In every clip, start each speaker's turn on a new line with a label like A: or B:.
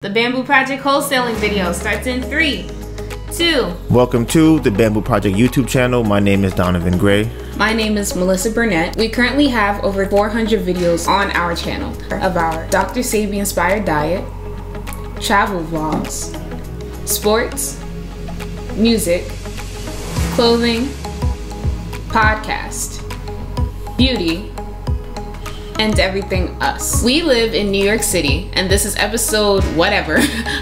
A: The Bamboo Project wholesaling video starts in 3, 2.
B: Welcome to the Bamboo Project YouTube channel. My name is Donovan Gray.
A: My name is Melissa Burnett. We currently have over 400 videos on our channel of our Dr. Sebi inspired diet, travel vlogs, sports, music, clothing, podcast, beauty, and everything us. We live in New York City, and this is episode whatever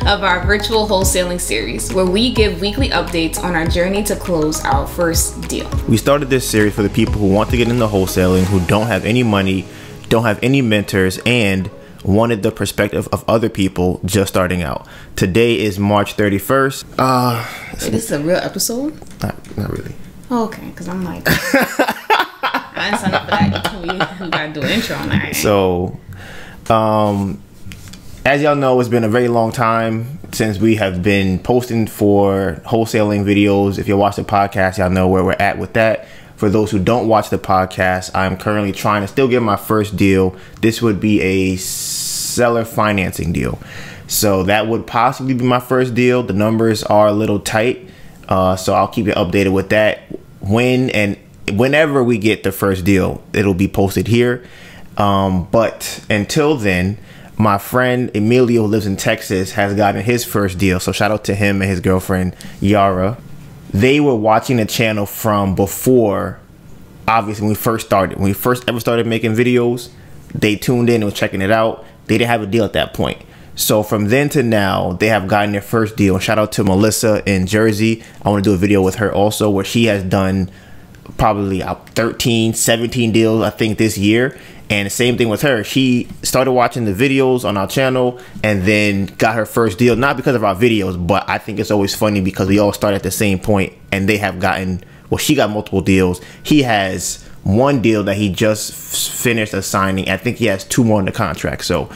A: of our virtual wholesaling series, where we give weekly updates on our journey to close our first deal.
B: We started this series for the people who want to get into wholesaling, who don't have any money, don't have any mentors, and wanted the perspective of other people just starting out. Today is March 31st.
A: Wait, this is a real episode?
B: Not really.
A: Oh, okay, because I'm like, I didn't sign up for that. We gotta do an intro on that.
B: So, as y'all know, it's been a very long time since we have been posting for wholesaling videos. If you watch the podcast, y'all know where we're at with that. For those who don't watch the podcast, I'm currently trying to still get my first deal. This would be a seller financing deal. So that would possibly be my first deal. The numbers are a little tight. So I'll keep you updated with that. Whenever we get the first deal, it'll be posted here. But until then, my friend Emilio, who lives in Texas, has gotten his first deal. So shout out to him and his girlfriend, Yara. They were watching the channel from before, obviously, when we first started. When we first ever started making videos, they tuned in and were checking it out. They didn't have a deal at that point. So from then to now, they have gotten their first deal. Shout out to Melissa in Jersey. I want to do a video with her also, where she has done probably 13, 17 deals, I think, this year. And the same thing with her. She started watching the videos on our channel and then got her first deal, not because of our videos, but I think it's always funny because we all start at the same point, and they have gotten, well, she got multiple deals. He has one deal that he just finished assigning. I think he has 2 more in the contract. So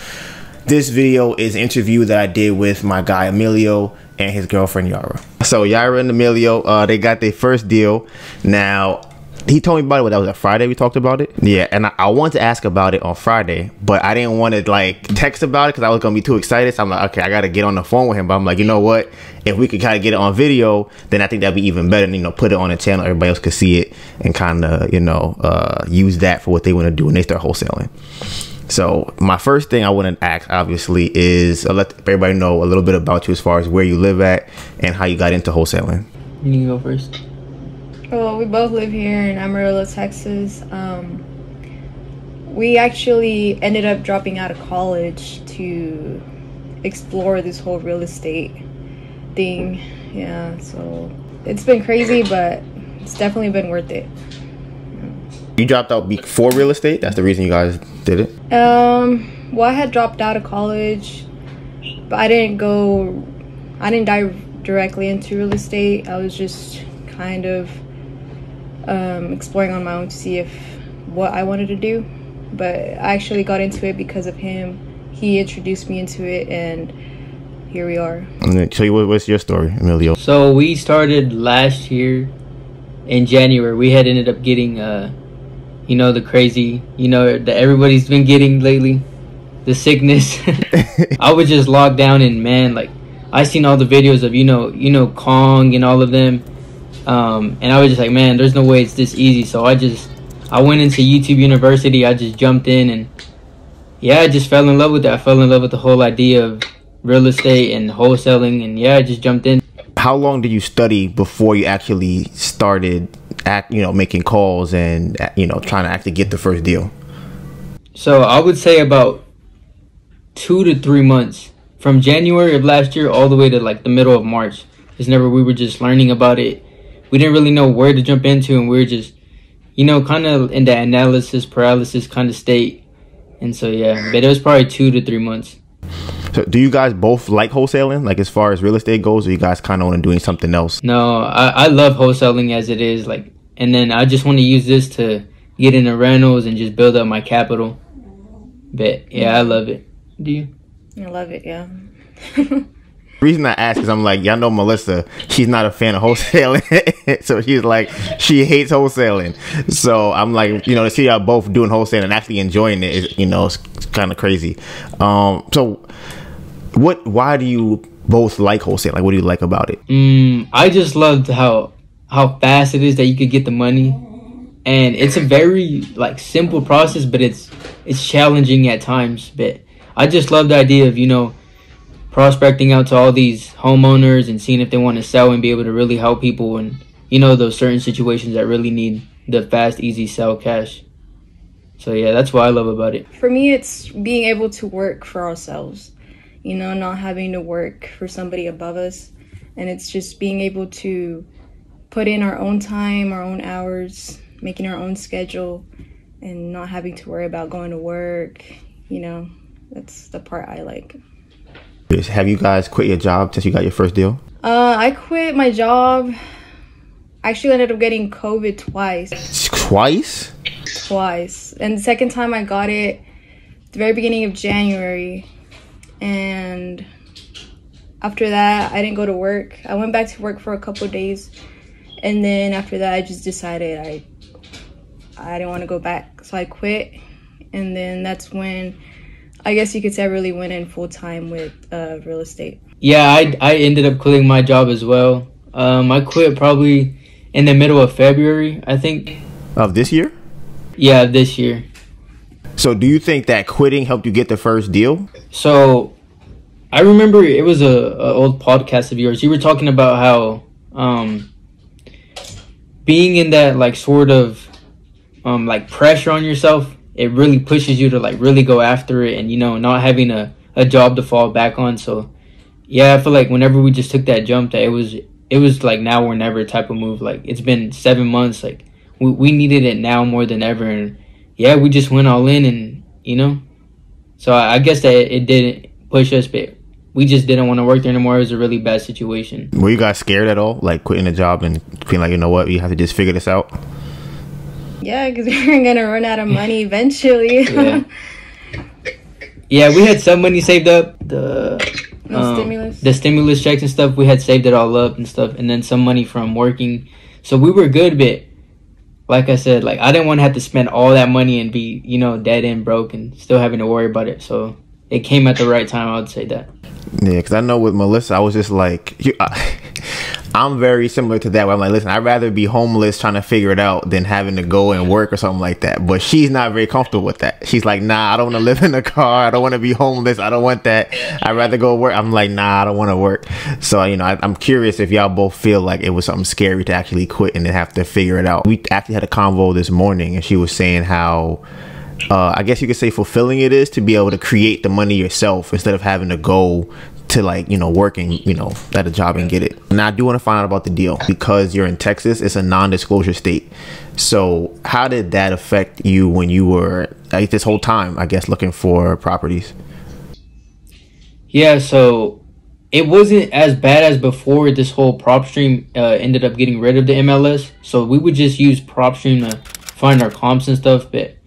B: this video is an interview that I did with my guy Emilio and his girlfriend Yara. So Yara and Emilio, they got their first deal. Now, he told me about it. That was a Friday we talked about it. Yeah, and I wanted to ask about it on Friday, but I didn't want to like text about it because I was gonna be too excited. So I'm like, okay, I gotta get on the phone with him. But I'm like, you know what? If we could kind of get it on video, then I think that'd be even better. And, you know, put it on the channel, everybody else could see it and kind of, you know, use that for what they want to do when they start wholesaling. So my first thing I want to ask, obviously, is let everybody know a little bit about you as far as where you live at and how you got into wholesaling.
C: You can go first.
D: Well, we both live here in Amarillo, Texas. We actually ended up dropping out of college to explore this whole real estate thing. Yeah, so it's been crazy, but it's definitely been worth it.
B: You dropped out before real estate? That's the reason you guys did it?
D: Well, I had dropped out of college, but I didn't dive directly into real estate. I was just kind of exploring on my own to see what I wanted to do. But I actually got into it because of him. He introduced me into it, and here we are.
B: So what's your story, Emilio?
C: So we started last year in January. We had ended up getting you know, the crazy, you know, that everybody's been getting lately, the sickness. I was just locked down, and man, like, I seen all the videos of, you know Kong and all of them, and I was just like, man, there's no way it's this easy. So I went into YouTube University. I just jumped in, and yeah, I just fell in love with it. I fell in love with the whole idea of real estate and wholesaling, and yeah, I just jumped in.
B: How long did you study before you actually started making calls and, you know, trying to actually get the first deal?
C: So I would say about 2 to 3 months, from January of last year all the way to like the middle of March. We were just learning about it. We didn't really know where to jump into, and we were just, you know, kind of in the analysis paralysis kind of state. And so yeah, but it was probably 2 to 3 months.
B: So do you guys both like wholesaling, like as far as real estate goes, or you guys kind of want to do something else?
C: No, I love wholesaling as it is, like, and then I just want to use this to get into rentals and just build up my capital. But yeah, I love it. Do you?
D: I love it, yeah.
B: The reason I ask is I'm like, y'all know Melissa, she's not a fan of wholesaling. So she's like, she hates wholesaling. So I'm like, you know, to see y'all both doing wholesaling and actually enjoying it is, you know, it's kind of crazy. So Why do you both like wholesale? Like, what do you like about it?
C: I just loved how fast it is that you could get the money, and it's a very like simple process, but it's challenging at times. But I just love the idea of, you know, prospecting out to all these homeowners and seeing if they want to sell and be able to really help people in, you know, those certain situations that really need the fast, easy sell cash. So yeah, that's what I love about it.
D: For me, it's being able to work for ourselves, you know, not having to work for somebody above us. And it's just being able to put in our own time, our own hours, making our own schedule, and not having to worry about going to work. You know, that's the part I like.
B: Have you guys quit your job since you got your first deal?
D: I quit my job. I actually ended up getting COVID twice.
B: Twice?
D: Twice. And the second time I got it at the very beginning of January. And after that, I didn't go to work. I went back to work for a couple of days. And then after that, I just decided I didn't want to go back. So I quit. And then that's when, I guess you could say, I really went in full time with real estate.
C: Yeah, I ended up quitting my job as well. I quit probably in the middle of February, I think.
B: Of this year?
C: Yeah, this year.
B: So do you think that quitting helped you get the first deal?
C: So I remember it was a old podcast of yours. You were talking about how being in that like sort of like pressure on yourself, it really pushes you to like really go after it, and, you know, not having a job to fall back on. So yeah, I feel like whenever we just took that jump, that it was like now or never type of move. Like, it's been 7 months, like we needed it now more than ever. And yeah, we just went all in, and, you know, so I guess that it didn't push us, but we just didn't want to work there anymore. It was a really bad situation.
B: Were you guys scared at all, like quitting a job and feeling like, you know what, we have to just figure this out?
D: Yeah, because we were going to run out of money eventually.
C: Yeah. Yeah, we had some money saved up.
D: Stimulus.
C: The stimulus checks and stuff, we had saved it all up and stuff. And then some money from working. So we were good, but like I said, like, I didn't want to have to spend all that money and be, you know, dead and broke and still having to worry about it. So it came at the right time, I would say that.
B: Yeah, because I know with Melissa, I was just like, I'm very similar to that, where I'm like, listen, I'd rather be homeless trying to figure it out than having to go and work or something like that. But she's not very comfortable with that. She's like, nah, I don't want to live in a car. I don't want to be homeless. I don't want that. I'd rather go work. I'm like, nah, I don't want to work. So, you know, I'm curious if y'all both feel like it was something scary to actually quit and then have to figure it out. We actually had a convo this morning, and she was saying how I guess you could say fulfilling it is to be able to create the money yourself instead of having to go to, like, you know, working, you know, at a job and get it. Now, I do want to find out about the deal, because you're in Texas. It's a non-disclosure state. So how did that affect you when you were, like, this whole time, I guess, looking for properties?
C: Yeah, so it wasn't as bad as before this whole PropStream ended up getting rid of the MLS. So we would just use PropStream to find our comps and stuff. But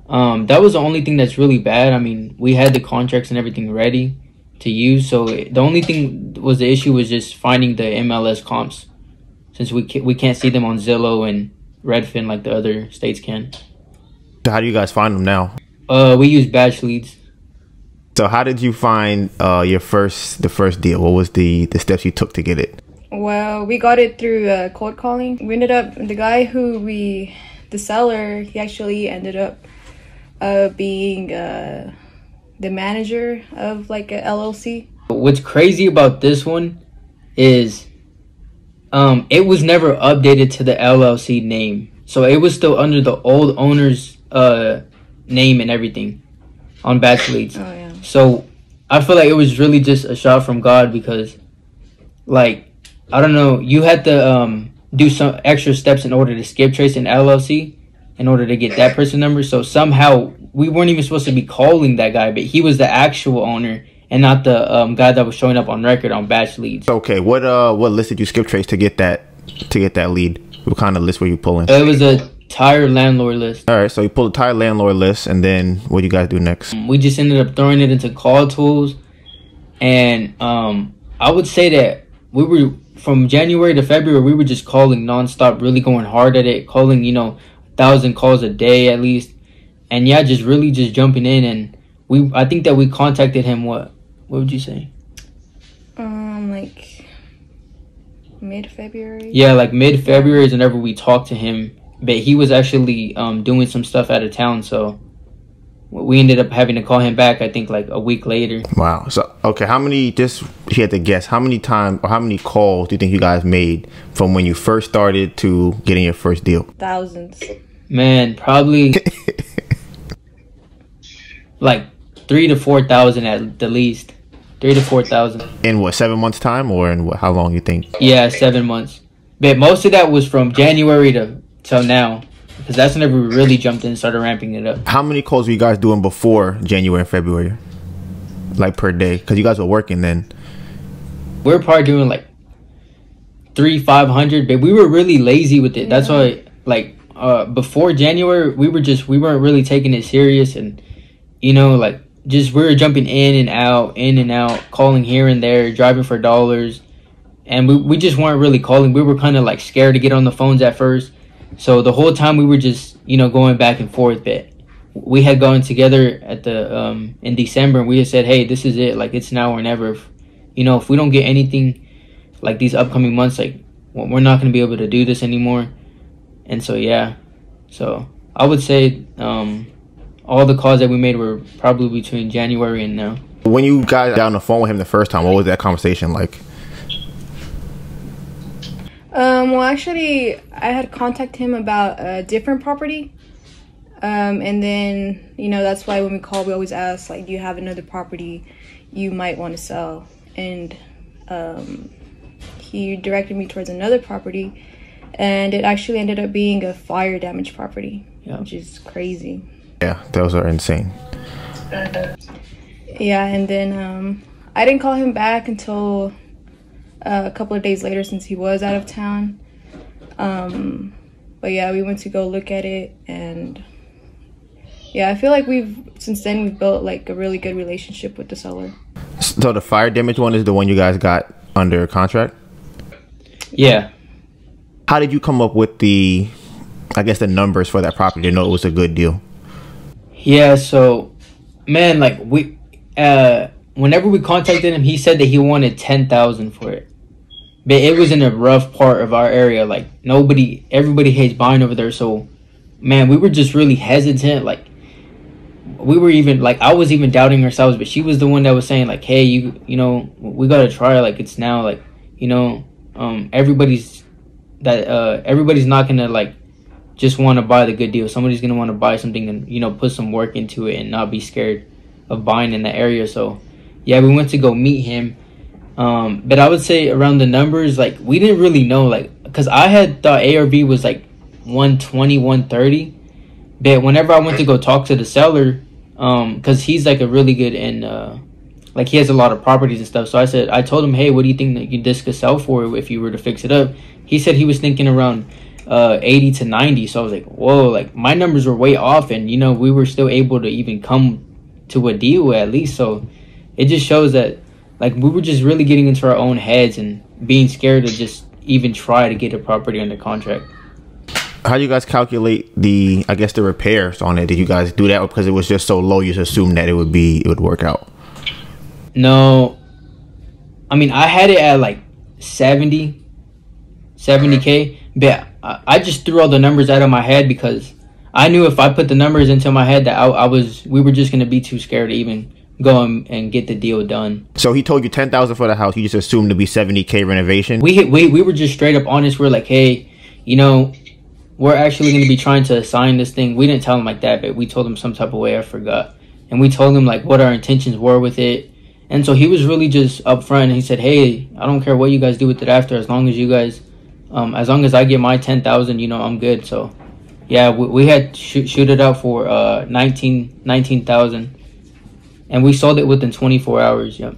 C: that was the only thing that's really bad. I mean, we had the contracts and everything ready to use. So the only thing was the issue was just finding the MLS comps, since we can't see them on Zillow and Redfin like the other states can.
B: So how do you guys find them now?
C: We use batch leads.
B: So how did you find the first deal? What was the steps you took to get it?
D: Well, we got it through cold calling. We ended up, the guy the seller, he actually ended up being the manager of like a LLC.
C: What's crazy about this one is it was never updated to the LLC name. So it was still under the old owner's name and everything on batch leads.
D: Oh, yeah.
C: So I feel like it was really just a shot from God, because, like, I don't know, you had to do some extra steps in order to skip trace an LLC in order to get that person number. So somehow we weren't even supposed to be calling that guy, but he was the actual owner and not the guy that was showing up on record on batch leads.
B: Okay, what list did you skip trace to get that lead? What kind of list were you pulling?
C: It was a tire landlord list.
B: All right, so you pulled a tire landlord list, and then what do you guys do next?
C: We just ended up throwing it into call tools, and I would say that we were, from January to February, we were just calling nonstop, really going hard at it, calling, you know, 1,000 calls a day at least. And yeah, just really just jumping in. And I think that we contacted him, what would you say?
D: Like mid-February.
C: Yeah, like mid-February is whenever we talked to him, but he was actually doing some stuff out of town, so we ended up having to call him back, I think, like a week later.
B: Wow. So, okay, how many, just if you had to guess, how many times or how many calls do you think you guys made from when you first started to getting your first deal?
D: Thousands.
C: Man, probably like 3,000 to 4,000 at the least. 3,000 to 4,000.
B: In what, 7 months time, or in what, how long you think?
C: Yeah, 7 months. But most of that was from January to till now, because that's whenever we really jumped in and started ramping it up.
B: How many calls were you guys doing before January and February? Like per day? Because you guys were working then.
C: We were probably doing like 300-500, but we were really lazy with it. That's why, like, before January, we weren't really taking it serious, and you know, like, just we were jumping in and out, calling here and there, driving for dollars, and we just weren't really calling. We were kind of like scared to get on the phones at first, so the whole time we were just, you know, going back and forth. But we had gone together at the in December, and we had said, hey, this is it, like, it's now or never. If we don't get anything like these upcoming months, like, we're not going to be able to do this anymore. And so yeah, so I would say all the calls that we made were probably between January and now.
B: When you guys got on the phone with him the first time, what was that conversation like?
D: Well, actually, I had contacted him about a different property. And then, that's why when we call, we always ask, like, do you have another property you might want to sell? And he directed me towards another property, and it actually ended up being a fire damage property, which is crazy.
B: Yeah, those are insane.
D: Yeah, and then I didn't call him back until a couple of days later, since he was out of town. But yeah, we went to go look at it, and yeah, I feel like since then we've built like a really good relationship with the seller.
B: So the fire damage one is the one you guys got under contract?
C: Yeah.
B: How did you come up with the numbers for that property to know it was a good deal?
C: Yeah, so, man, like, we, whenever we contacted him, he said that he wanted 10,000 for it. But it was in a rough part of our area. Like, everybody hates buying over there. So, man, we were just really hesitant. Like, we were even, like, I was even doubting ourselves, but she was the one that was saying, like, hey, we got to try, like, it's now, like, everybody's not going to, like, just want to buy the good deal. Somebody's going to want to buy something and, put some work into it and not be scared of buying in the area. So, yeah, we went to go meet him. But I would say around the numbers, like, we didn't really know, like, because I had thought ARV was, like, 120, 130. But whenever I went to go talk to the seller, because he's, like, a really good and, like, he has a lot of properties and stuff. So I told him, hey, what do you think that this could sell for if you were to fix it up? He said he was thinking around 80 to 90. So I was like, whoa, like, my numbers were way off, and we were still able to even come to a deal at least. So it just shows that, like, we were just really getting into our own heads and being scared to just even try to get a property under contract.
B: How do you guys calculate the repairs on it? Did you guys do that because it was just so low you just assumed that it would work out?
C: No, I mean, I had it at like 70K, but I just threw all the numbers out of my head because I knew if I put the numbers into my head that we were just going to be too scared to even go and get the deal done. So
B: he told you 10,000 for the house. You just assumed to be 70K renovation.
C: We were just straight up honest. We're like, hey, we're actually going to be trying to assign this thing. We didn't tell him like that, but we told him some type of way. I forgot. And we told him like what our intentions were with it. And so he was really just upfront, and he said, hey, I don't care what you guys do with it after, as long as you guys, as long as I get my 10,000, I'm good. So yeah, we had shoot it out for 19,000, and we sold it within 24 hours. Yep.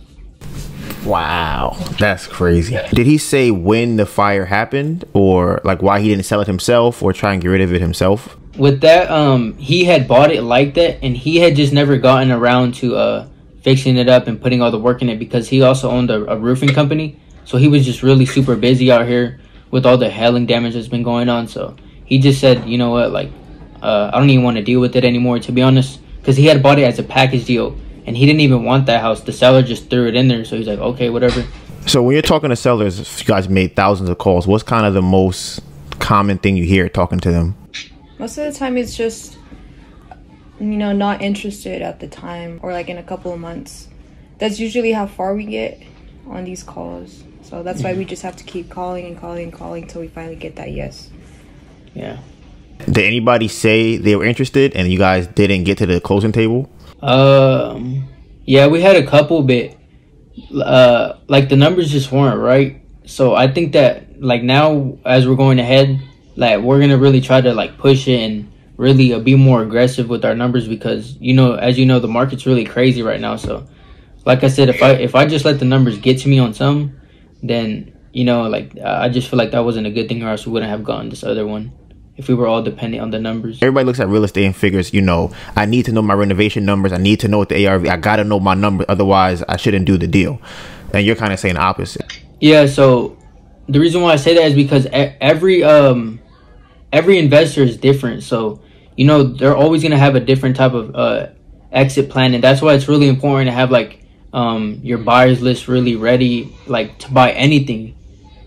B: Wow, that's crazy. Did he say when the fire happened, or like why he didn't sell it himself or try and get rid of it himself?
C: With that, he had bought it like that, and he had just never gotten around to fixing it up and putting all the work in it, because he also owned a roofing company. So he was just really super busy out here with all the hailing damage that's been going on. So he just said, you know what, like, I don't even want to deal with it anymore, to be honest, because he had bought it as a package deal, and he didn't even want that house. The seller just threw it in there, so he's like, okay, whatever.
B: So when you're talking to sellers, you guys made thousands of calls. What's kind of the most common thing you hear talking to them?
D: Most of the time it's just, not interested at the time, or like in a couple of months. That's usually how far we get on these calls. So that's why we just have to keep calling and calling and calling until we finally get that yes.
C: Yeah.
B: Did anybody say they were interested and you guys didn't get to the closing table?
C: Yeah, we had a couple, but like the numbers just weren't right. So I think that like now as we're going ahead, like we're gonna really try to like push it and really be more aggressive with our numbers, because as you know, the market's really crazy right now. So like I said, if I just let the numbers get to me on some, then I just feel like that wasn't a good thing, or else we wouldn't have gotten this other one if we were all dependent on the numbers.
B: Everybody looks at real estate and figures, I need to know my renovation numbers, I need to know what the ARV, I gotta know my numbers, otherwise I shouldn't do the deal. And you're kind of saying the opposite.
C: Yeah, so the reason why I say that is because every investor is different. So they're always going to have a different type of exit plan, and that's why it's really important to have like your buyers list really ready, like to buy anything.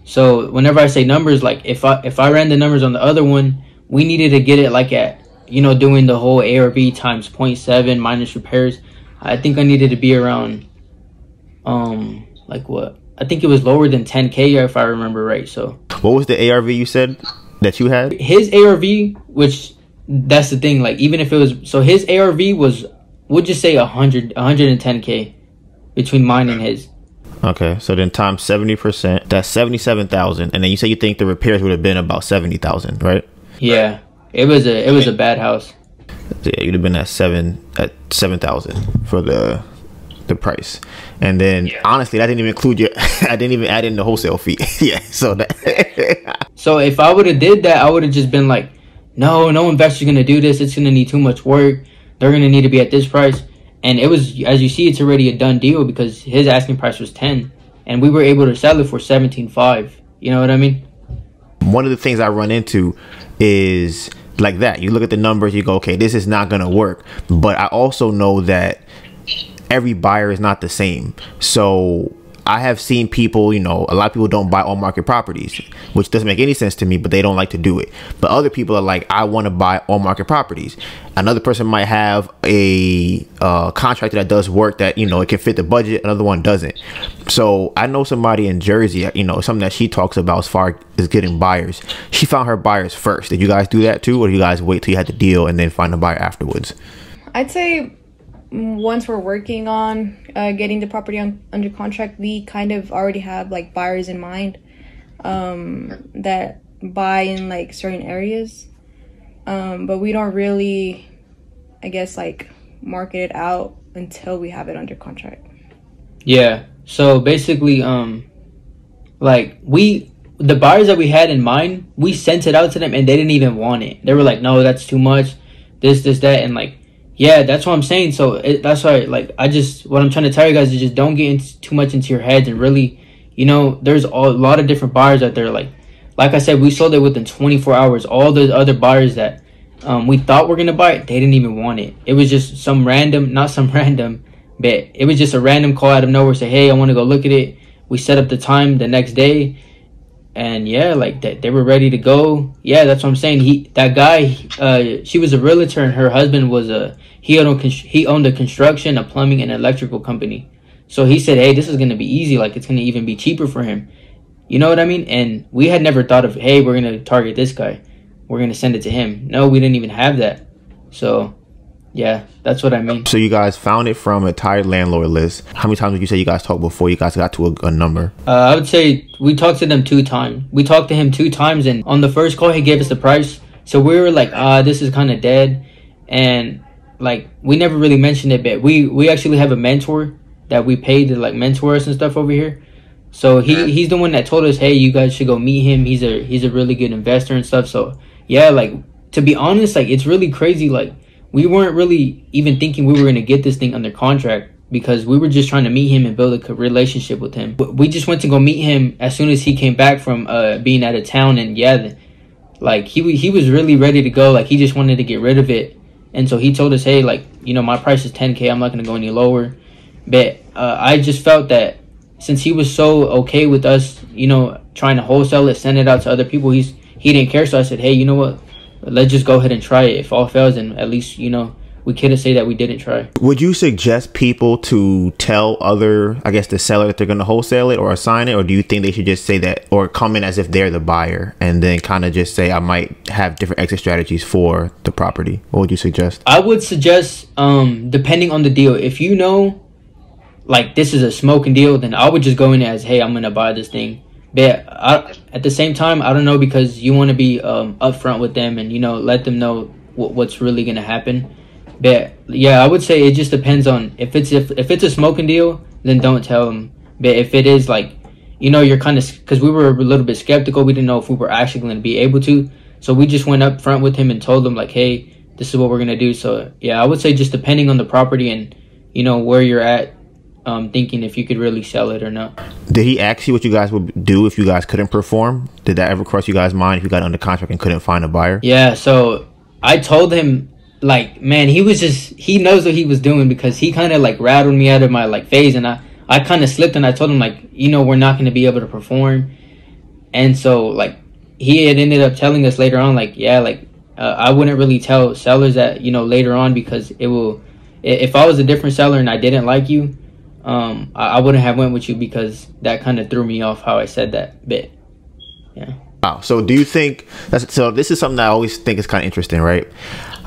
C: So whenever I say numbers, like if I ran the numbers on the other one, we needed to get it like at doing the whole ARV times 0.7 minus repairs. I think I needed to be around like what, I think it was lower than 10K if I remember right. So
B: what was the ARV you said that you had?
C: His ARV, which that's the thing, like even if it was, so his ARV was, we'll just say 110K between mine and his.
B: Okay, so then times 70%, that's 77,000, and then you say you think the repairs would have been about 70,000, right?
C: Yeah, it was a bad house.
B: Yeah, you'd have been at 7,000 for the price, and then honestly, that didn't even include your. I didn't even add in the wholesale fee. Yeah, so that.
C: So if I would have did that, I would have just been like, no investor's gonna do this. It's gonna need too much work. They're gonna need to be at this price. And it was, as you see, it's already a done deal because his asking price was 10, and we were able to sell it for 17.5. You know what I mean?
B: One of the things I run into is like that. You look at the numbers, you go, okay, this is not gonna work. But I also know that every buyer is not the same. So I have seen people, a lot of people don't buy on market properties, which doesn't make any sense to me, but they don't like to do it. But other people are like, I want to buy on market properties. Another person might have a contractor that does work that, it can fit the budget. Another one doesn't. So I know somebody in Jersey, something that she talks about as far as getting buyers. She found her buyers first. Did you guys do that too? Or do you guys wait till you had the deal and then find a buyer afterwards?
D: I'd say once we're working on getting the property under contract, we kind of already have like buyers in mind that buy in like certain areas, but we don't really, I guess, like market it out until we have it under contract. Yeah, so basically like the buyers that we had in mind, we sent it out to them and they didn't even want it. They were like, no, that's too much, this that, and like, yeah, that's what I'm saying. So that's why, like, what I'm trying to tell you guys is just don't get too much into your heads, and really, there's a lot of different buyers out there. Like I said, we sold it within 24 hours. All the other buyers that we thought were going to buy it, they didn't even want it. It was just not some random, but it was just a random call out of nowhere. Say, hey, I want to go look at it. We set up the time the next day. And yeah, like they were ready to go. Yeah, that's what I'm saying. That guy, she was a realtor, and her husband was he owned a construction, a plumbing, and electrical company. So he said, hey, this is gonna be easy. Like it's gonna even be cheaper for him. You know what I mean? And we had never thought of, hey, we're gonna target this guy. We're gonna send it to him. No, we didn't even have that. So yeah, that's what I mean.
B: So you guys found it from a tired landlord list. How many times did you say you guys talked before you guys got to a number?
C: I would say we talked to them 2 times. We talked to him 2 times, and on the first call, he gave us the price. So we were like, this is kind of dead. And like, we never really mentioned it, but we actually have a mentor that we paid to like mentor us and stuff over here. So he's the one that told us, hey, you guys should go meet him. He's a really good investor and stuff. So yeah, like, to be honest, like, it's really crazy. Like, we weren't really even thinking we were going to get this thing under contract, because we were just trying to meet him and build a relationship with him. We just went to go meet him as soon as he came back from being out of town. And yeah, like he was really ready to go. Like, he just wanted to get rid of it. And so he told us, hey, like, my price is 10K. I'm not going to go any lower. But I just felt that since he was so okay with us, you know, trying to wholesale it, send it out to other people, he didn't care. So I said, hey, you know what? Let's just go ahead and try it. If all fails, then at least, you know, we couldn't say that we didn't try.
B: Would you suggest people to tell other, I guess, the seller that they're going to wholesale it or assign it? Or do you think they should just say that or come in as if they're the buyer and then kind of just say, I might have different exit strategies for the property? What would you suggest?
C: I would suggest, depending on the deal, if you know, like, this is a smoking deal, then I would just go in as, hey, I'm going to buy this thing. But at the same time, I don't know, because you want to be upfront with them and, you know, let them know what's really going to happen. But yeah, I would say it just depends on if it's a smoking deal, then don't tell them. But if it is, like, you know, you're kind of, because we were a little bit skeptical, we didn't know if we were actually going to be able to, so we just went up front with him and told him, like, hey, this is what we're going to do. So yeah, I would say just depending on the property and, you know, where you're at, thinking if you could really sell it or not.
B: Did he ask you what you guys would do if you guys couldn't perform? Did that ever cross you guys' mind if you got under contract and couldn't find a buyer?
C: Yeah, so I told him, like, man, he knows what he was doing, because he kind of like rattled me out of my like phase, and I kind of slipped, and I told him, like, you know, we're not going to be able to perform. And so, like, he had ended up telling us later on, like, yeah, like, I wouldn't really tell sellers that, you know, later on, because it will, if I was a different seller and I didn't like you, I wouldn't have went with you, because that kind of threw me off how I said that bit. Yeah.
B: Wow. So do you think so this is something that I always think is kind of interesting, right?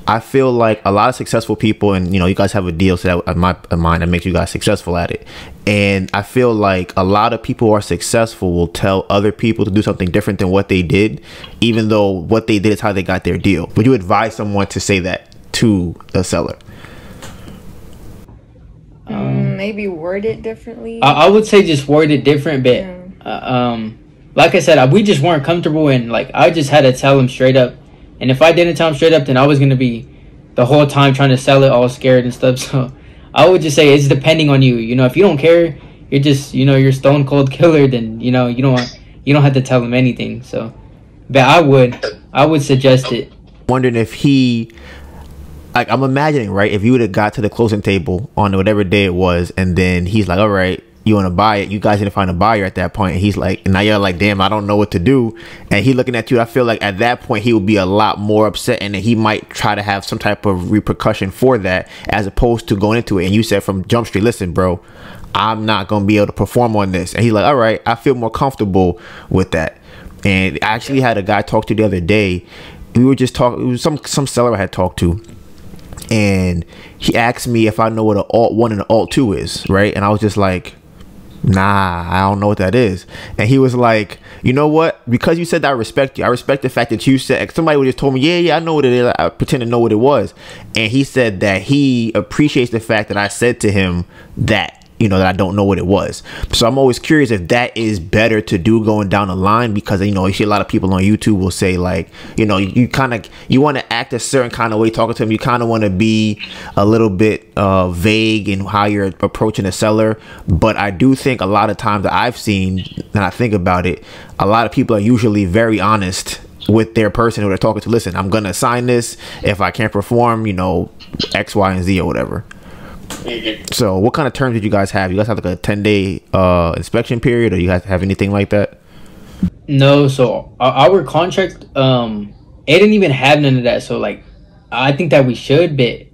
B: I feel like a lot of successful people, and, you know, you guys have a deal set in my mind that makes you guys successful at it. And I feel like a lot of people who are successful will tell other people to do something different than what they did, even though what they did is how they got their deal. Would you advise someone to say that to a seller?
D: Maybe word it differently.
C: I would say just word it different, but like I said, we just weren't comfortable, and like I just had to tell him straight up. And if I didn't tell him straight up, then I was gonna be the whole time trying to sell it all scared and stuff. So I would just say it's depending on you. You know, if you don't care, you're just, you know, you're stone cold killer, then, you know, you don't have to tell him anything. So, but I would suggest it.
B: Wondering if he, like, I'm imagining, right, if you would have got to the closing table on whatever day it was, and then he's like, all right, you want to buy it, you guys didn't find a buyer at that point, and he's like, and now you're like, damn, I don't know what to do, and he looking at you, I feel like at that point he would be a lot more upset, and then he might try to have some type of repercussion for that, as opposed to going into it and you said from Jump Street, listen, bro, I'm not gonna be able to perform on this, and he's like, all right, I feel more comfortable with that. And I actually had a guy talk to the other day, we were just talking, it was some seller I had talked to, and he asked me if I know what an alt 1 and an alt 2 is, right? And I was just like, nah, I don't know what that is. And he was like, you know what, because you said that, I respect you. I respect the fact that you said, somebody would just told me, yeah, I know what it is, I pretend to know what it was. And he said that he appreciates the fact that I said to him that, you know, that I don't know what it was. So I'm always curious if that is better to do going down the line, because, you know, you see a lot of people on YouTube will say, like, you know, you want to act a certain kind of way talking to them. You kind of want to be a little bit vague in how you're approaching a seller. But I do think a lot of times that I've seen, and I think about it, a lot of people are usually very honest with their person who they're talking to. Listen, I'm going to sign this. If I can't perform, you know, X, Y, and Z or whatever. So what kind of terms did you guys have? You guys have like a 10-day inspection period, or you guys have anything like that?
C: No, so our contract, it didn't even have none of that. So like, I think that we should, but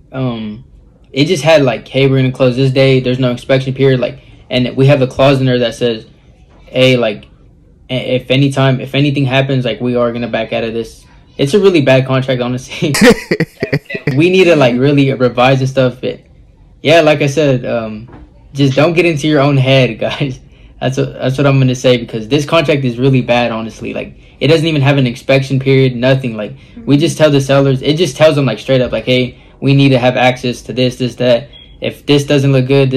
C: it just had like, hey, we're gonna close this day, there's no inspection period, like, and we have a clause in there that says, hey, like, if anything happens, like, we are gonna back out of this. It's a really bad contract, honestly. We need to like really revise and stuff, but yeah, like I said, just don't get into your own head, guys. That's what I'm gonna say, because this contract is really bad, honestly. Like, it doesn't even have an inspection period, nothing. Like, we just tell the sellers, it just tells them like straight up, like, hey, we need to have access to this, that. If this doesn't look good,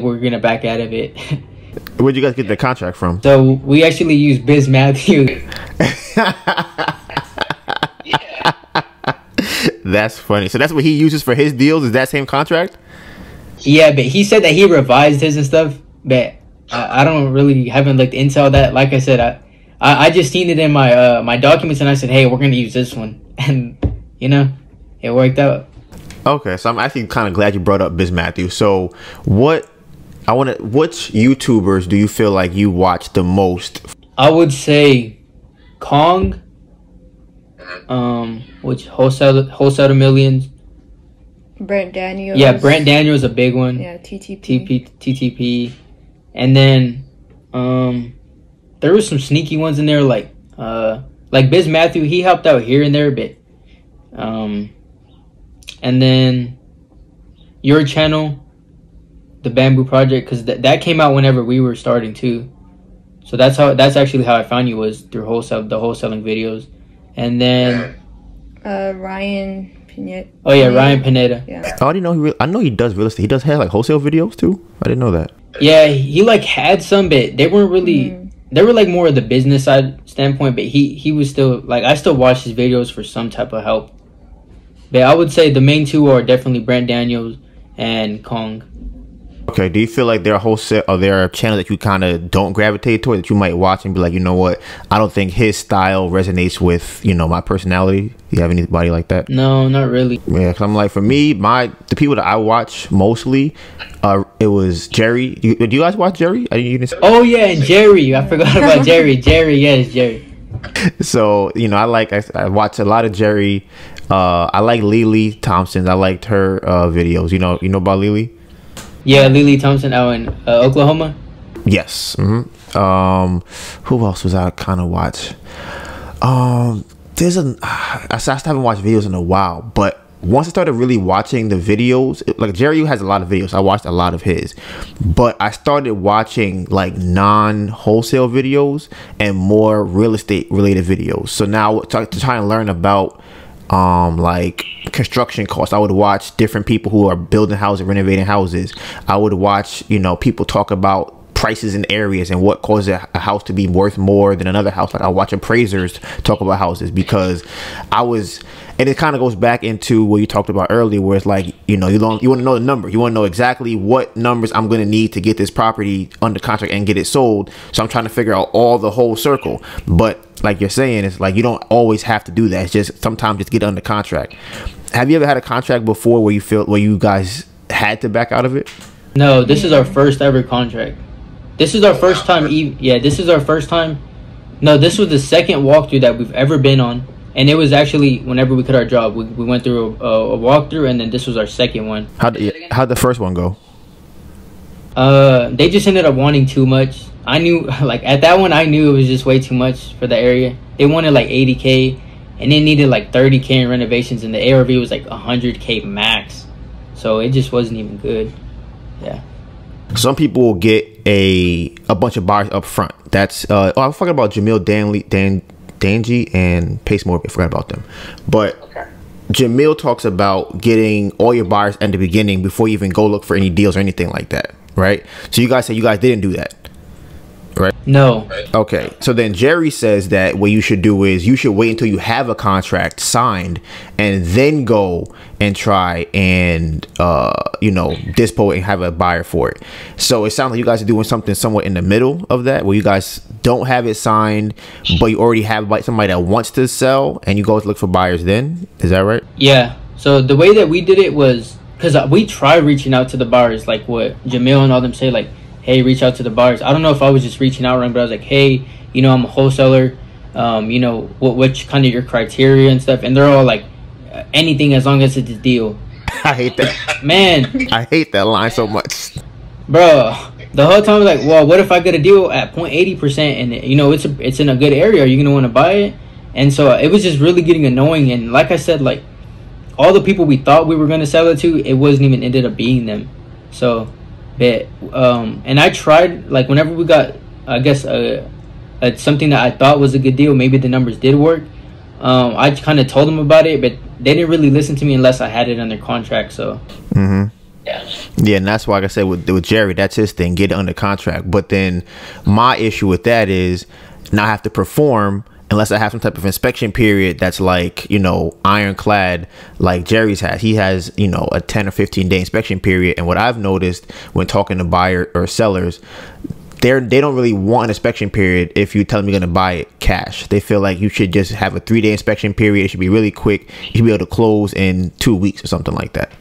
C: we're gonna back out of it.
B: Where'd you guys get the contract from?
C: So we actually use Biz Matthews.
B: That's funny. So that's what he uses for his deals, is that same contract?
C: Yeah, but he said that he revised his and stuff, but I haven't looked into all that. Like I said, I just seen it in my my documents, and I said, hey, we're gonna use this one, and you know, it worked out.
B: Okay, so I'm actually kind of glad you brought up Biz Matthews. So what Which YouTubers do you feel like you watch the most?
C: I would say Kong, which wholesale to millions.
D: Brent Daniels.
C: Yeah, Brent Daniels is a big one.
D: Yeah, TTP.
C: TTP. And then there were some sneaky ones in there, like Biz Matthews. He helped out here and there a bit. And then your channel, the Bamboo Project, because that came out whenever we were starting too. So that's actually how I found you, was through the wholesaling videos. And then
D: Ryan Pineda.
C: Oh yeah, Ryan Pineda.
D: Yeah.
B: I already know I know he does real estate. He does have like wholesale videos too. I didn't know that.
C: Yeah, he like had some, but they weren't really. They were like more of the business side standpoint, but he was still like, I still watch his videos for some type of help. But I would say the main two are definitely Brent Daniels and Kong.
B: Okay, do you feel like there are wholesale or there are channels that you kind of don't gravitate toward, that you might watch and be like, you know what, I don't think his style resonates with, you know, my personality? Do you have anybody like that?
C: No, not really.
B: Yeah, cause I'm like, for me, the people that I watch mostly, it was Jerry. Do you guys watch Jerry?
C: Oh yeah, and Jerry. I forgot about Jerry. Yes, Jerry.
B: So I watch a lot of Jerry. I like Lili Thompson. I liked her videos. You know about Lili?
C: Yeah, Lili Thompson out in Oklahoma.
B: Yes. Who else was I kind of watch? I haven't watched videos in a while, but once I started really watching the videos, like Jerry has a lot of videos. I watched a lot of his, but I started watching like non-wholesale videos and more real estate related videos. So now to try and learn about like construction costs, I would watch different people who are building houses, renovating houses. I would watch, people talk about prices in areas and what causes a house to be worth more than another house. Like I watch appraisers talk about houses, because and it kind of goes back into what you talked about earlier, where it's like, you want to know the number. You want to know exactly what numbers I'm going to need to get this property under contract and get it sold. So I'm trying to figure out all the whole circle. But like you're saying, it's like you don't always have to do that. It's just sometimes just get under contract. Have you ever had a contract before where you guys had to back out of it?
C: No, this is our first ever contract. This is our first time. This is our first time. No, this was the second walkthrough that we've ever been on. And it was actually whenever we quit our job, we went through a walkthrough, and then this was our second one.
B: How'd the first one go?
C: They just ended up wanting too much. I knew, like at that one, I knew it was just way too much for the area. They wanted like 80K, and they needed like 30K in renovations, and the ARV was like 100K max. So it just wasn't even good. Yeah.
B: Some people will get a bunch of buyers up front. That's I was talking about Jamil Danji and Pace Morgan. I forgot about them. But okay. Jamil talks about getting all your buyers at the beginning before you even go look for any deals or anything like that, right? So you guys say you guys didn't do that, right?
C: No.
B: Okay. So then Jerry says that what you should do is you should wait until you have a contract signed and then go and try and dispo and have a buyer for it. So it sounds like you guys are doing something somewhat in the middle of that, where you guys don't have it signed, but you already have like somebody that wants to sell, and you go to look for buyers then. Is that right?
C: Yeah. So the way that we did it was, because we tried reaching out to the buyers, like what Jamil and all them say, like, hey, reach out to the buyers. I don't know if I was just reaching out wrong, but I was like, hey, I'm a wholesaler. What's kind of your criteria and stuff? And they're all like, anything as long as it's a deal.
B: I hate that.
C: Man.
B: I hate that line so much.
C: Bro, the whole time I was like, well, what if I get a deal at 0.80% and, it's in a good area? Are you going to want to buy it? And so it was just really getting annoying. And like I said, like, all the people we thought we were going to sell it to, it wasn't even ended up being them. So... But and I tried, like, whenever we got, I guess, something that I thought was a good deal, maybe the numbers did work. I kind of told them about it, but they didn't really listen to me unless I had it under contract. So
B: yeah, and that's why, like I said, with Jerry, that's his thing, get it under contract. But then my issue with that is now I have to perform unless I have some type of inspection period that's like, ironclad like Jerry's has. He has, a 10 or 15 day inspection period. And what I've noticed when talking to buyer or sellers, they don't really want an inspection period if you tell them you're going to buy it cash. They feel like you should just have a 3-day inspection period. It should be really quick. You should be able to close in 2 weeks or something like that.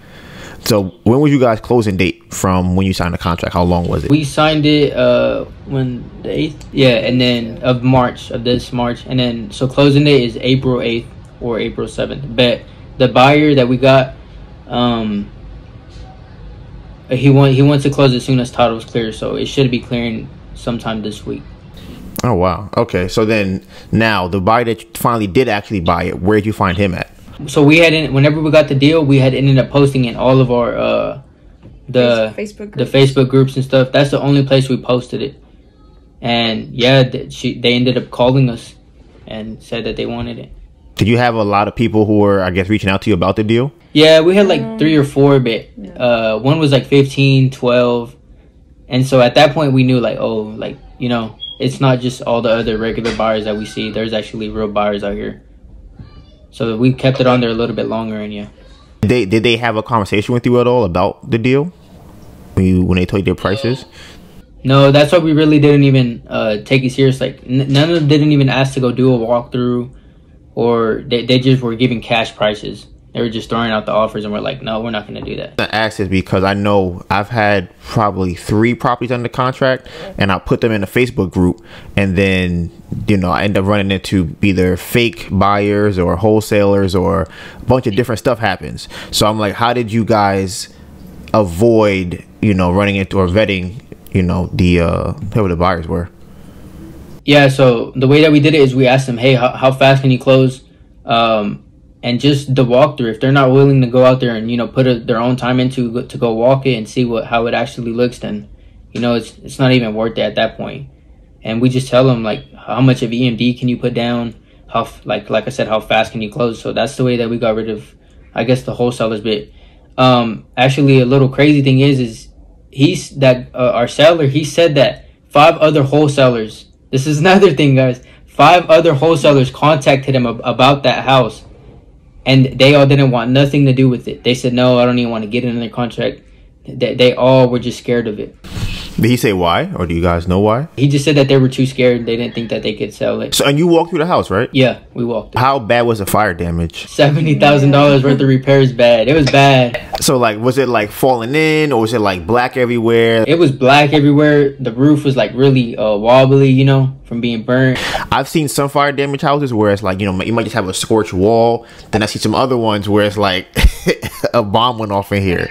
B: So when was you guys closing date from when you signed the contract? How long was it?
C: We signed it when the 8th, yeah, and then of March, of this March, and then so closing date is April 8th or April 7th. But the buyer that we got, he wants to close as soon as title is clear, so it should be clearing sometime this week.
B: Oh wow. Okay, so then now the buyer that finally did actually buy it, where did you find him at?
C: So we had whenever we got the deal, we had ended up posting in all of our Facebook groups and stuff. That's the only place we posted it. And yeah, they ended up calling us and said that they wanted it.
B: Did you have a lot of people who were, I guess, reaching out to you about the deal?
C: Yeah, we had like 3 or 4, but one was like 15, 12. And so at that point we knew like, oh, like, you know, it's not just all the other regular buyers that we see. There's actually real buyers out here. So we kept it on there a little bit longer, and yeah.
B: Did they have a conversation with you at all about the deal when they told you their prices?
C: No, that's why we really didn't even take it serious. Like none of them didn't even ask to go do a walkthrough, or they just were giving cash prices. They were just throwing out the offers, and we're like, no, we're not going to do that.
B: I asked this because I know I've had probably 3 properties under contract, and I put them in a Facebook group, and then, you know, I end up running into either fake buyers or wholesalers, or a bunch of different stuff happens. So I'm like, how did you guys avoid, you know, running into or vetting, you know, whoever the buyers were?
C: Yeah, so the way that we did it is we asked them, hey, how fast can you close? And just the walkthrough, if they're not willing to go out there and, you know, put their own time into to go walk it and see how it actually looks, then, you know, it's not even worth it at that point. And we just tell them, like, how much of EMD can you put down? How, like I said, how fast can you close? So that's the way that we got rid of, I guess, the wholesalers bit. Actually, a little crazy thing is our seller, he said that 5 other wholesalers, this is another thing, guys, 5 other wholesalers contacted him about that house. And they all didn't want nothing to do with it. They said, no, I don't even want to get it in their contract. They all were just scared of it.
B: Did he say why? Or do you guys know why?
C: He just said that they were too scared. They didn't think that they could sell it.
B: So, and you walked through the house, right?
C: Yeah, we walked through.
B: How bad was the fire damage?
C: $70,000 worth of repairs bad. It was bad.
B: So, like, was it, like, falling in? Or was it, like, black everywhere?
C: It was black everywhere. The roof was, like, really wobbly, you know, from being burnt.
B: I've seen some fire damage houses where it's, like, you know, you might just have a scorched wall. Then I see some other ones where it's, like, a bomb went off in here.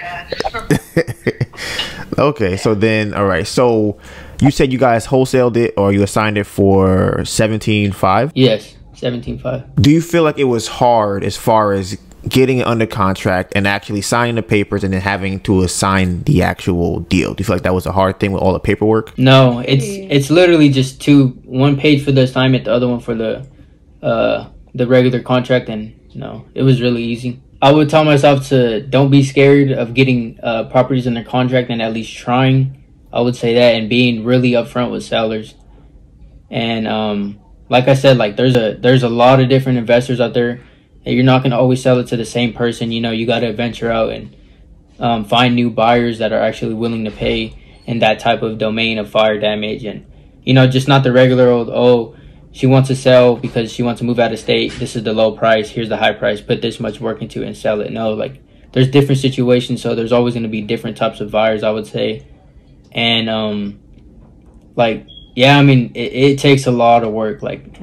B: Okay, so then, all right. So you said you guys wholesaled it, or you assigned it for $17,500?
C: Yes, $17,500.
B: Do you feel like it was hard as far as getting it under contract and actually signing the papers and then having to assign the actual deal? Do you feel like that was a hard thing with all the paperwork?
C: No, it's literally just one page for the assignment, the other one for the regular contract, and no, it was really easy. I would tell myself to don't be scared of getting properties under contract and at least trying. I would say that, and being really upfront with sellers. And like I said, like there's a lot of different investors out there. And you're not going to always sell it to the same person. You know, you got to venture out and find new buyers that are actually willing to pay in that type of domain of fire damage. And, you know, just not the regular old, oh, she wants to sell because she wants to move out of state. This is the low price. Here's the high price. Put this much work into it and sell it. No, like there's different situations. So there's always going to be different types of buyers, I would say. And like, yeah, I mean, it takes a lot of work. Like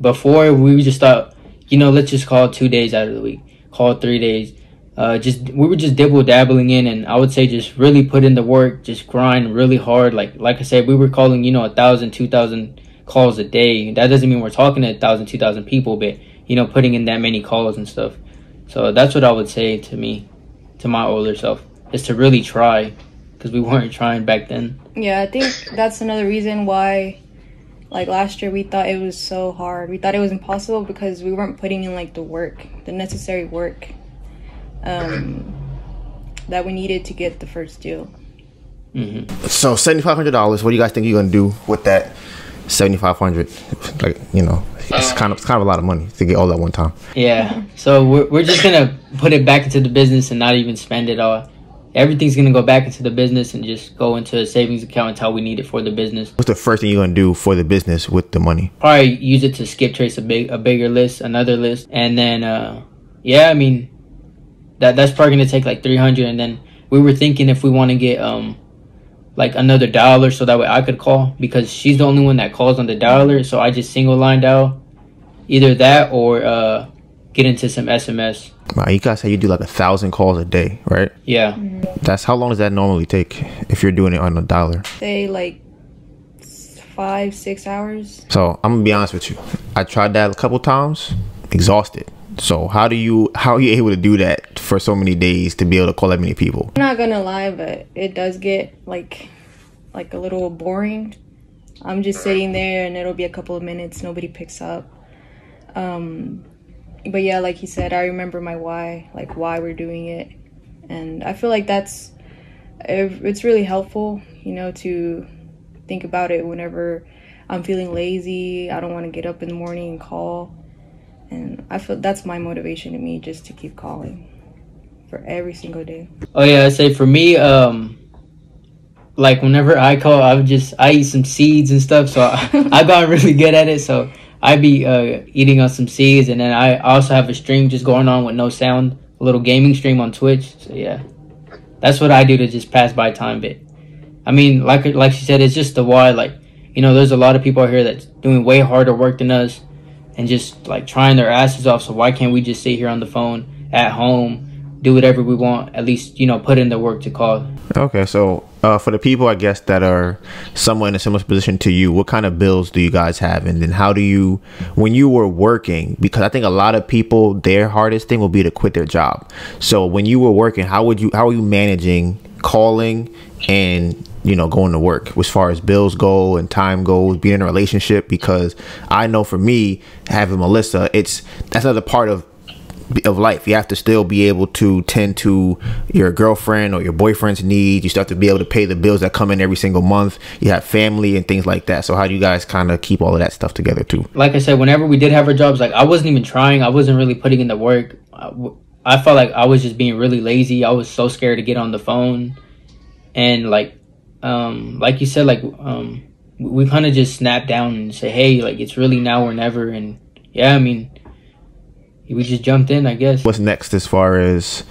C: before we just thought, you know, let's just call it 2 days out of the week, call it 3 days. We were just dabbling in, and I would say just really put in the work, just grind really hard. Like I said, we were calling, you know, 1,000, 2,000 calls a day. That doesn't mean we're talking to 1,000, 2,000 people, but, you know, putting in that many calls and stuff. So that's what I would say to my older self, is to really try, because we weren't trying back then.
D: Yeah, I think that's another reason why, like last year, we thought it was so hard. We thought it was impossible because we weren't putting in like the necessary work that we needed to get the first deal.
C: Mm-hmm.
B: So $7,500. What do you guys think you're gonna do with that $7,500? Like, you know, it's kind of a lot of money to get all that one time.
C: Yeah. So we're just gonna put it back into the business and not even spend it all. Everything's going to go back into the business and just go into a savings account until we need it for the business. What's
B: the first thing you're going to do for the business with the money?
C: Probably use it to skip trace a bigger list, another list. And then, yeah, I mean, that's probably going to take like $300. And then we were thinking if we want to get like another dialer so that way I could call, because she's the only one that calls on the dialer. So I just single line dial, either that or get into some SMS.
B: Wow, you guys say you do like 1,000 calls a day, right?
C: Yeah.
B: That's how long does that normally take if you're doing it on a dialer?
D: Say like 5-6 hours.
B: So I'm gonna be honest with you. I tried that a couple times, exhausted. So how are you able to do that for so many days to be able to call that many people?
D: I'm not gonna lie, but it does get like a little boring. I'm just sitting there and it'll be a couple of minutes, nobody picks up. But yeah, like he said, I remember my why, like why we're doing it. And I feel like it's really helpful, you know, to think about it whenever I'm feeling lazy. I don't want to get up in the morning and call. And I feel that's my motivation to me, just to keep calling for every single day.
C: Oh yeah, I say for me, like whenever I call, I eat some seeds and stuff. So I got really good at it. So I be eating on some seeds, and then I also have a stream just going on with no sound, a little gaming stream on Twitch. So yeah, that's what I do to just pass by time. But I mean, like she said, it's just the why. Like, you know, there's a lot of people out here that's doing way harder work than us and just like trying their asses off. So why can't we just sit here on the phone at home, do whatever we want, at least, you know, put in the work to call.
B: Okay, so for the people, I guess, that are somewhat in a similar position to you, what kind of bills do you guys have? And then how do you, when you were working, because I think a lot of people, their hardest thing will be to quit their job. So when you were working, how are you managing calling and, you know, going to work as far as bills go and time goes, being in a relationship? Because I know for me, having Melissa, that's another part of life. You have to still be able to tend to your girlfriend or your boyfriend's needs. You still have to be able to pay the bills that come in every single month. You have family and things like that. So how do you guys kind of keep all of that stuff together too?
C: Like I said, whenever we did have our jobs, like I wasn't even trying. I wasn't really putting in the work. I felt like I was just being really lazy. I was so scared to get on the phone. And like you said, like we kind of just snapped down and say, hey, like it's really now or never. And yeah, I mean, we just jumped in, I guess. What's
B: next as far as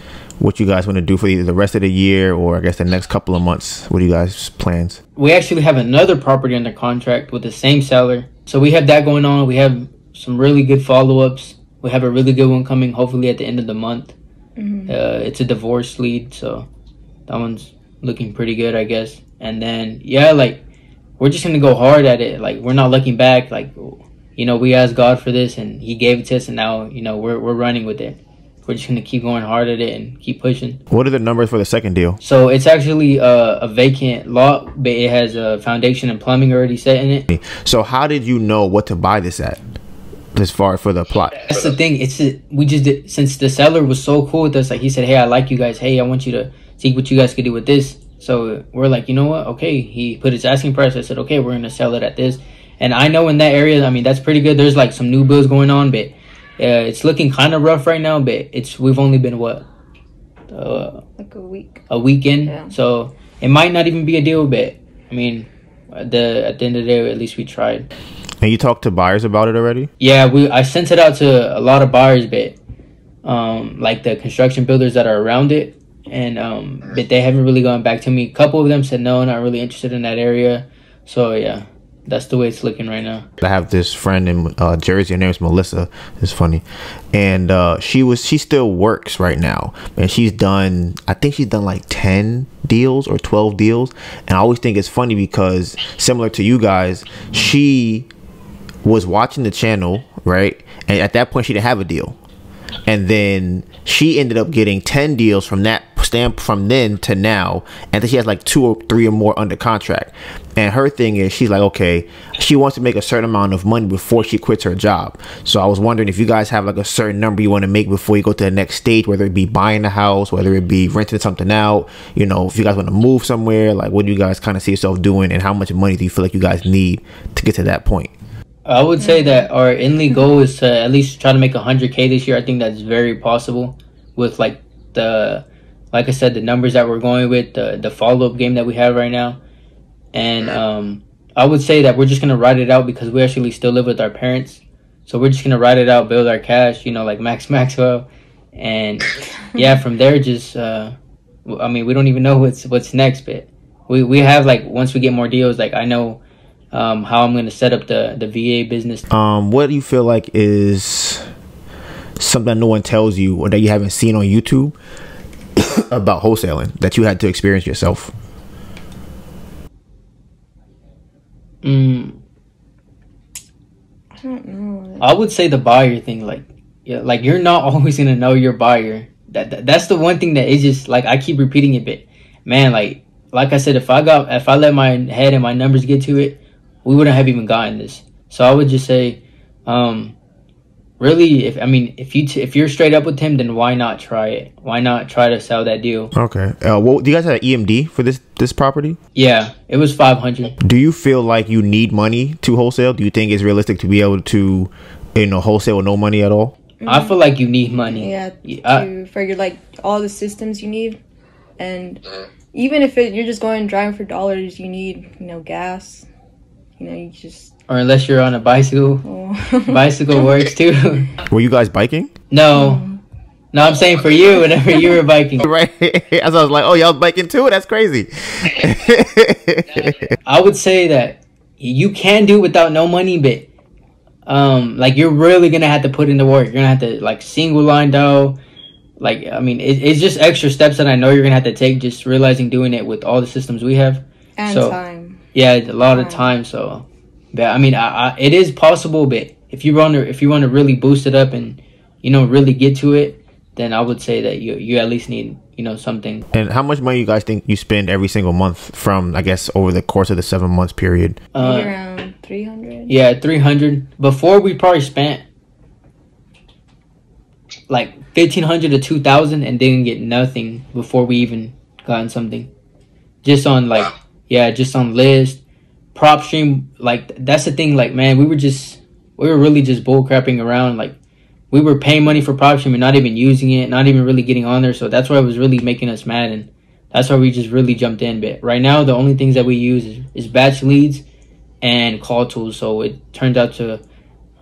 B: what you guys want to do for either the rest of the year or I guess the next couple of months? What are you guys' plans?
C: We actually have another property under contract with the same seller. So we have that going on. We have some really good follow-ups. We have a really good one coming hopefully at the end of the month. Mm-hmm. It's a divorce lead, so that one's looking pretty good, I guess. And then, yeah, like we're just going to go hard at it. Like we're not looking back. Like, you know, we asked God for this and he gave it to us, and now, you know, we're running with it. We're just going to keep going hard at it and keep pushing.
B: What are the numbers for the second deal?
C: So it's actually a vacant lot, but it has a foundation and plumbing already set in it.
B: So how did you know what to buy this at as far for the plot?
C: That's the thing. We just did, since the seller was so cool with us, like he said, hey, I like you guys. Hey, I want you to see what you guys could do with this. So we're like, you know what? Okay. He put his asking price. I said, okay, we're going to sell it at this. And I know in that area, I mean, that's pretty good. There's like some new builds going on, but it's looking kind of rough right now. But we've only been what?
D: Like a week.
C: A weekend. Yeah. So it might not even be a deal, but I mean, at the end of the day, at least we tried.
B: And you talked to buyers about it already?
C: Yeah, I sent it out to a lot of buyers, but like the construction builders that are around it, and but they haven't really gone back to me. A couple of them said no, not really interested in that area. So yeah. That's the way it's looking right now.
B: I have this friend in Jersey. Her name is Melissa. It's funny. And she still works right now. And I think she's done like 10 deals or 12 deals. And I always think it's funny because similar to you guys, she was watching the channel, right? And at that point, she didn't have a deal. And then she ended up getting 10 deals from that stamp from then to now, and then she has like 2 or 3 or more under contract. And her thing is, she's like, okay, she wants to make a certain amount of money before she quits her job. So I was wondering if you guys have like a certain number you want to make before you go to the next stage, whether it be buying a house, whether it be renting something out, you know, if you guys want to move somewhere, like what do you guys kind of see yourself doing, and how much money do you feel like you guys need to get to that point?
C: I would say that our inly goal is to at least try to make 100K this year. I think that's very possible with like I said, the numbers that we're going with, the follow-up game that we have right now. And I would say that we're just going to ride it out because we actually still live with our parents. So we're just going to ride it out, build our cash, you know, like Max Maxwell. And yeah, from there, just I mean, we don't even know what's next, but we have, like, once we get more deals, like, I know how I'm going to set up the VA business.
B: What do you feel like is something that no one tells you or that you haven't seen on YouTube about wholesaling that you had to experience yourself?
D: I don't know.
C: I would say the buyer thing, like, yeah, like, you're not always going to know your buyer. That's the one thing that is just, like, I keep repeating it, but man, like I said, if I let my head and my numbers get to it, we wouldn't have even gotten this. So I would just say, really, if you're straight up with him, then why not try it? Why not try to sell that deal?
B: Okay. Well, do you guys have an EMD for this property?
C: Yeah, it was 500.
B: Do you feel like you need money to wholesale? Do you think it's realistic to be able to, wholesale with no money at all?
C: I feel like you need money.
D: Yeah, for your, like, all the systems you need, and even if you're just going driving for dollars, you need gas. You just.
C: Or unless you're on a bicycle.
D: Oh.
C: Bicycle works too.
B: Were you guys biking?
C: No, I'm saying for you, whenever you were biking.
B: Right. As I was like, oh, y'all biking too? That's crazy.
C: I would say that you can do it without no money, but like, you're really gonna have to put in the work. You're gonna have to, like, single line dough. Like, I mean, it's just extra steps that I know you're gonna have to take, just realizing doing it with all the systems we have.
D: And
C: so,
D: time.
C: Yeah, a lot of time. So, but I mean, it is possible. But if you want to really boost it up and really get to it, then I would say that you at least need something.
B: And how much money you guys think you spend every single month from, I guess, over the course of the 7 months period?
D: Maybe around 300.
C: Yeah, 300. Before, we probably spent like 1,500 to 2,000 and didn't get nothing before we even gotten something. Just on, like, just on list, prop stream. Like, that's the thing. Like, man, we were really just bull crapping around. Like, we were paying money for prop stream and not even using it, not even really getting on there. So that's why it was really making us mad, and that's why we just really jumped in. But right now, the only things that we use is batch leads and call tools. So it turns out to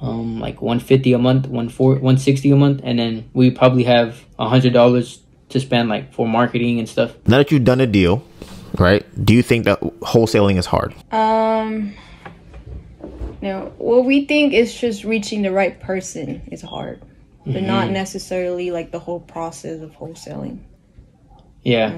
C: like $150 a month, $160 a month, and then we probably have $100 to spend, like, for marketing and stuff.
B: Now that you've done a deal, right? Do you think that wholesaling is hard?
D: No. What we think is just reaching the right person is hard, but not necessarily, like, the whole process of wholesaling.
C: Yeah,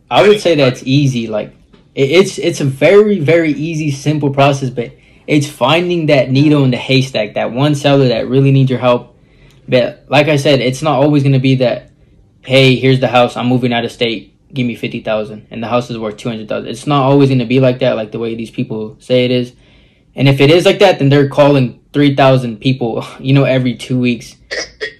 C: I would say that's easy. Like, it's a very, very easy, simple process, but it's finding that needle in the haystack, that one seller that really needs your help. But like I said, it's not always going to be that, hey, here's the house, I'm moving out of state, give me $50,000, and the house is worth $200,000. It's not always going to be like that, like the way these people say it is. And if it is like that, then they're calling 3,000 people, every 2 weeks.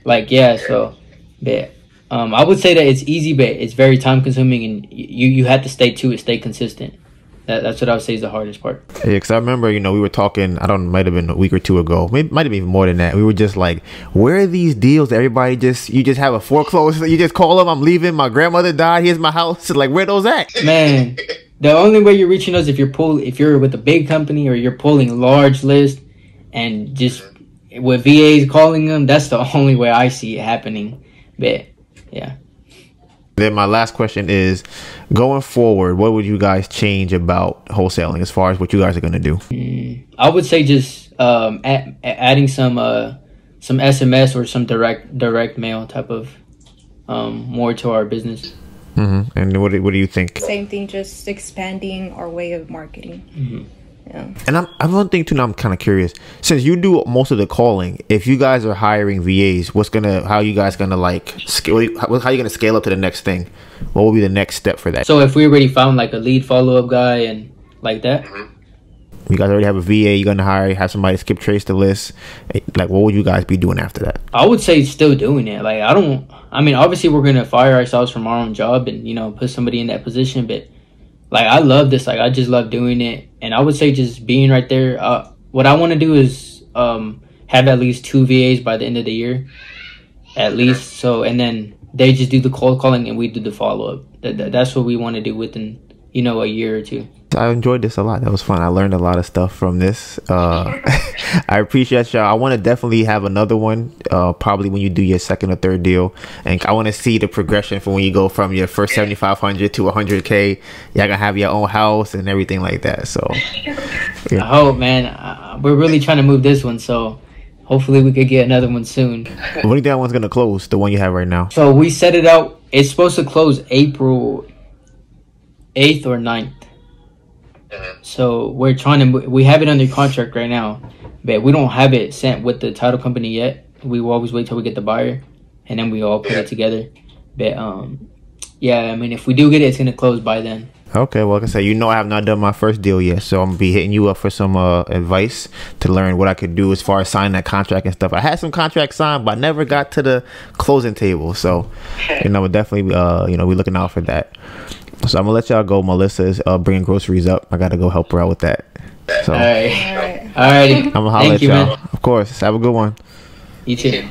C: Like, yeah, so, but I would say that it's easy, but it's very time consuming, and you have to stay to it, stay consistent. That's what I would say is the hardest part.
B: Yeah, because I remember, we were talking, might have been a week or two ago, might have been even more than that. We were just like, where are these deals that everybody you just have a foreclosure, you just call them, I'm leaving, my grandmother died, here's my house. Like, where are those at?
C: Man, the only way you're reaching us if you're with a big company or you're pulling large lists and just with VAs calling them, that's the only way I see it happening. But, yeah.
B: Then my last question is, going forward, what would you guys change about wholesaling as far as what you guys are going to do?
C: I would say just adding some SMS or some direct mail type of more to our business.
B: And what do you think?
D: Same thing, just expanding our way of marketing. Yeah.
B: And I'm one thing too. Now I'm kind of curious. Since you do most of the calling, if you guys are hiring VAs, how are you guys gonna like scale? How are you gonna scale up to the next thing? What will be the next step for that?
C: So if we already found like a lead follow up guy and like that,
B: you guys already have a VA. You're gonna have somebody skip trace the list. Like, what would you guys be doing after that?
C: I would say still doing it. Like, obviously we're gonna fire ourselves from our own job and put somebody in that position, but. Like, I love this. Like, I just love doing it. And I would say just being right there. What I want to do is have at least 2 VAs by the end of the year. At least. So, and then they just do the cold calling and we do the follow-up. That's what we want to do within, you know, a year or two.
B: I enjoyed this a lot. That was fun. I learned a lot of stuff from this. I appreciate y'all. I want to definitely have another one, probably when you do your second or third deal, and I want to see the progression from when you go from your first 7,500 to 100K. Y'all gonna have your own house and everything like that. So
C: yeah. I hope, man. We're really trying to move this one, so hopefully we could get another one soon.
B: When do you think that one's gonna close? The one you have right now?
C: So we set it out. It's supposed to close April 8th or 9th. So we're trying to. We have it under contract right now, but we don't have it sent with the title company yet. We will always wait till we get the buyer, and then we all put it together. But yeah, I mean, if we do get it, it's gonna close by then.
B: Okay, well, like I said, you know, I have not done my first deal yet, so I'm gonna be hitting you up for some advice to learn what I could do as far as signing that contract and stuff. I had some contracts signed, but I never got to the closing table. So, you know, we're definitely, you know, we're looking out for that. So I'm gonna let y'all go. Melissa is bringing groceries up. I gotta go help her out with that. So,
C: all right. I'm
B: gonna holler at y'all. Of course. Have a good one.
C: You too.